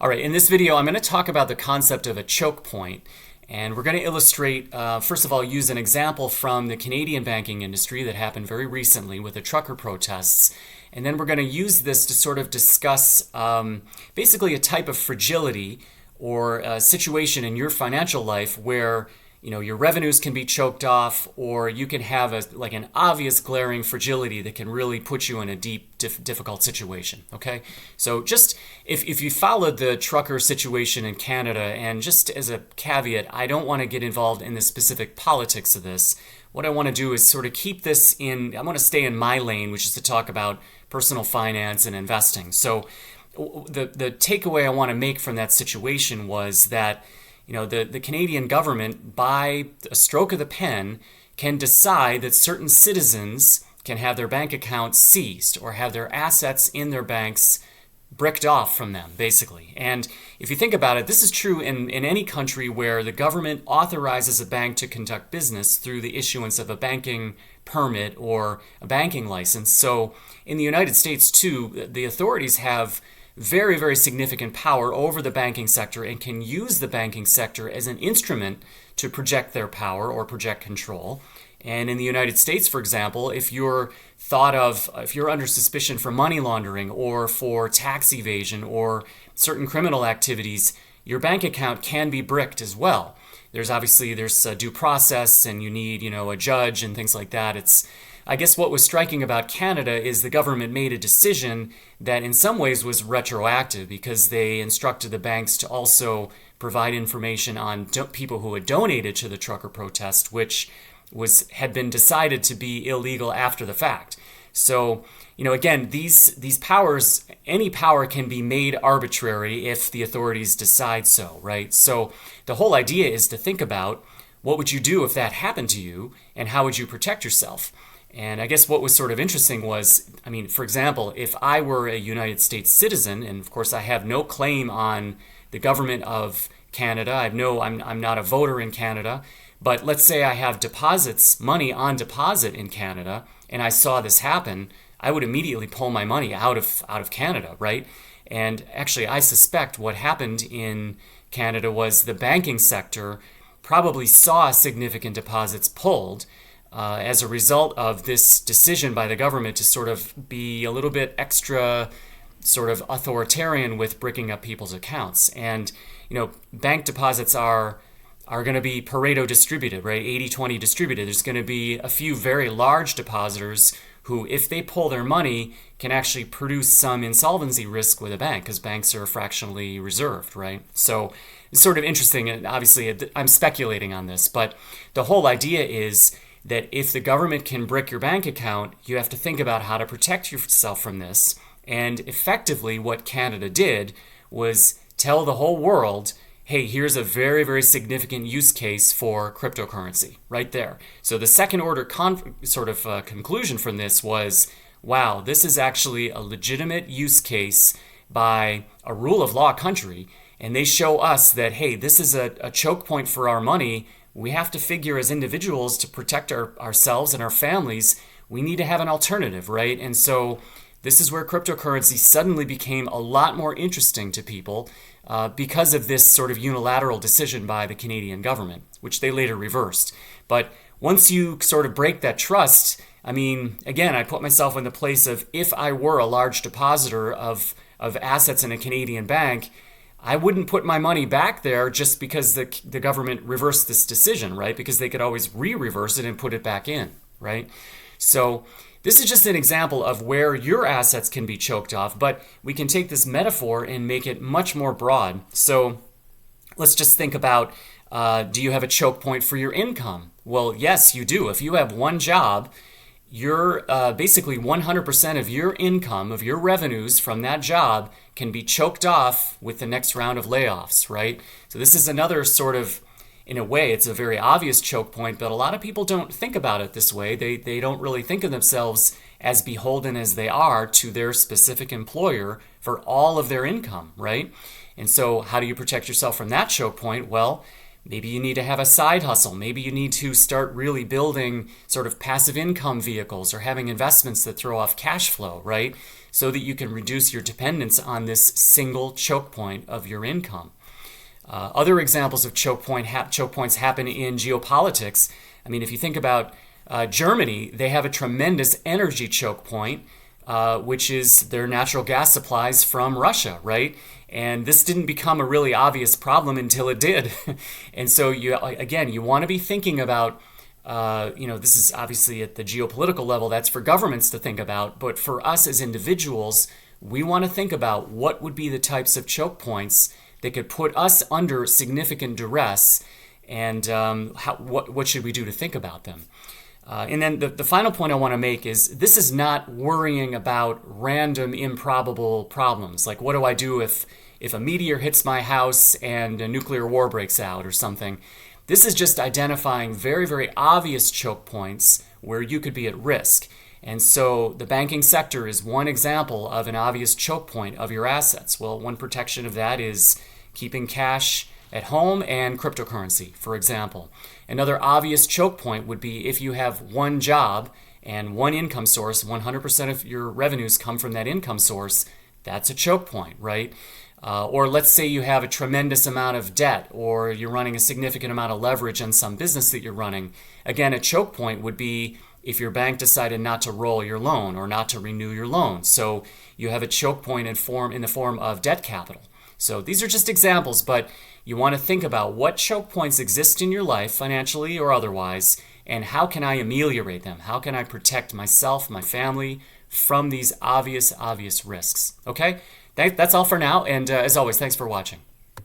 All right, in this video, I'm going to talk about the concept of a choke point. And we're going to illustrate, first of all, use an example from the Canadian banking industry that happened very recently with the trucker protests. And then we're going to use this to sort of discuss basically a type of fragility or a situation in your financial life where your revenues can be choked off, or you can have an obvious glaring fragility that can really put you in a deep, difficult situation. Okay, so just if you followed the trucker situation in Canada, and just as a caveat, I don't want to get involved in the specific politics of this. What I want to do is sort of keep this in. I want to stay in my lane, which is to talk about personal finance and investing. So the takeaway I want to make from that situation was that the Canadian government, by a stroke of the pen, can decide that certain citizens can have their bank accounts seized or have their assets in their banks bricked off from them, basically. And if you think about it, this is true in any country where the government authorizes a bank to conduct business through the issuance of a banking permit or a banking license. So in the United States, too, the authorities have very, very significant power over the banking sector and can use the banking sector as an instrument to project their power or project control. And in the United States, for example, if you're under suspicion for money laundering or for tax evasion or certain criminal activities, your bank account can be bricked as well. There's a due process, and you need, a judge and things like that. I guess what was striking about Canada is the government made a decision that in some ways was retroactive, because they instructed the banks to also provide information on people who had donated to the trucker protest, which had been decided to be illegal after the fact. So, again, these powers, any power can be made arbitrary if the authorities decide so, right? So the whole idea is to think about what would you do if that happened to you, and how would you protect yourself? And I guess what was sort of interesting was, for example, if I were a United States citizen, and of course I have no claim on the government of Canada, I'm not a voter in Canada, but let's say I have money on deposit in Canada, and I saw this happen, I would immediately pull my money out of Canada, right? And actually, I suspect what happened in Canada was the banking sector probably saw significant deposits pulled as a result of this decision by the government to sort of be a little bit extra sort of authoritarian with bricking up people's accounts. And, bank deposits are going to be Pareto distributed, right? 80-20 distributed. There's going to be a few very large depositors who, if they pull their money, can actually produce some insolvency risk with a bank, because banks are fractionally reserved, right? So it's sort of interesting, and obviously I'm speculating on this, but the whole idea is that if the government can brick your bank account, you have to think about how to protect yourself from this. And effectively, what Canada did was tell the whole world, hey, here's a very, very significant use case for cryptocurrency right there. So the second order conclusion from this was, wow, this is actually a legitimate use case by a rule of law country. And they show us that, hey, this is a choke point for our money. We have to figure as individuals, to protect ourselves and our families, we need to have an alternative, right? And so this is where cryptocurrency suddenly became a lot more interesting to people because of this sort of unilateral decision by the Canadian government, which they later reversed. But once you sort of break that trust, again, I put myself in the place of, if I were a large depositor of assets in a Canadian bank, I wouldn't put my money back there just because the government reversed this decision, right? Because they could always re-reverse it and put it back in, right? So this is just an example of where your assets can be choked off, but we can take this metaphor and make it much more broad. So let's just think about, do you have a choke point for your income? Well, yes, you do. If you have one job, you're basically 100% of your income, of your revenues from that job, can be choked off with the next round of layoffs, right? So this is another sort of, in a way, it's a very obvious choke point, but a lot of people don't think about it this way. They don't really think of themselves as beholden as they are to their specific employer for all of their income, right? And so how do you protect yourself from that choke point? Well, maybe you need to have a side hustle. Maybe you need to start really building sort of passive income vehicles or having investments that throw off cash flow, right? so that you can reduce your dependence on this single choke point of your income. Other examples of choke points happen in geopolitics. I mean, if you think about Germany, they have a tremendous energy choke point, which is their natural gas supplies from Russia, right? And this didn't become a really obvious problem until it did. And so you want to be thinking about, this is obviously at the geopolitical level, that's for governments to think about. But for us as individuals, we want to think about what would be the types of choke points that could put us under significant duress, and what should we do to think about them. And then the final point I want to make is this is not worrying about random, improbable problems. Like, what do I do if a meteor hits my house and a nuclear war breaks out or something? This is just identifying very, very obvious choke points where you could be at risk. And so the banking sector is one example of an obvious choke point of your assets. Well, one protection of that is keeping cash at home and cryptocurrency, for example. Another obvious choke point would be if you have one job and one income source, 100% of your revenues come from that income source, that's a choke point, right? Or let's say you have a tremendous amount of debt, or you're running a significant amount of leverage on some business that you're running. Again, a choke point would be if your bank decided not to roll your loan or not to renew your loan. So you have a choke point in the form of debt capital. So these are just examples, but you want to think about what choke points exist in your life, financially or otherwise, and how can I ameliorate them? How can I protect myself, my family, from these obvious risks? Okay? That's all for now, and as always, thanks for watching.